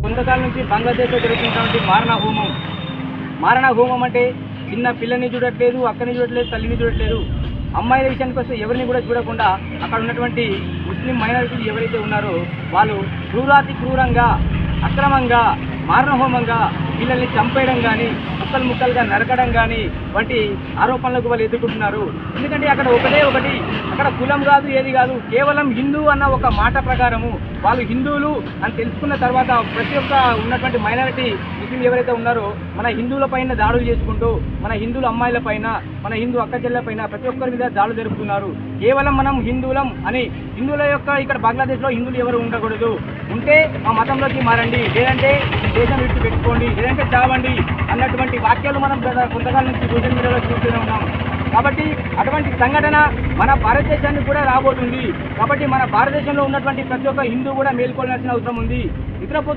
కొంతకాలం నుంచి బంగ్లాదేశ్లో జరుగుతున్నటువంటి మారణ హోమం అంటే చిన్న పిల్లని చూడట్లేదు, అక్కని చూడట్లేదు, తల్లిని చూడట్లేదు. అమ్మాయిల విషయానికి వస్తే ఎవరిని కూడా చూడకుండా అక్కడ ఉన్నటువంటి ముస్లిం మైనారిటీలు ఎవరైతే ఉన్నారో వాళ్ళు క్రూరాతి క్రూరంగా, అక్రమంగా, మారణహోమంగా పిల్లల్ని చంపేయడం కానీ, ముక్కలుగా నరకడం కానీ వంటి ఆరోపణలకు వాళ్ళు ఎదుర్కొంటున్నారు. ఎందుకంటే అక్కడ ఒకటి అక్కడ కులం కాదు, ఏది కాదు, కేవలం హిందూ అన్న ఒక మాట ప్రకారము వాళ్ళు హిందువులు అని తెలుసుకున్న తర్వాత ప్రతి ఒక్క ఉన్నటువంటి మైనారిటీ ముస్లిం ఎవరైతే ఉన్నారో మన హిందువుల పైన దాడులు చేసుకుంటూ, మన హిందువుల అమ్మాయిల పైన, మన హిందూ అక్క చెల్లెల పైన ప్రతి ఒక్కరి మీద దాడులు జరుపుతున్నారు. కేవలం మనం హిందువులం అని, హిందువుల యొక్క ఇక్కడ బంగ్లాదేశ్లో హిందువులు ఎవరు ఉండకూడదు, ఉంటే మా మతంలోకి మారండి, లేదంటే దేశం విడిచి పెట్టుకోండి, లేదంటే చావండి అన్నటువంటి వాక్యాలు మనం కొంతకాలం నుంచి సోషల్ మీడియాలో చూస్తూనే ఉన్నాం. కాబట్టి అటువంటి సంఘటన మన భారతదేశాన్ని కూడా రాబోతుంది. కాబట్టి మన భారతదేశంలో ఉన్నటువంటి ప్రతి ఒక్క హిందూ కూడా మేల్కొనాల్సిన అవసరం ఉంది. నిద్రపోతున్న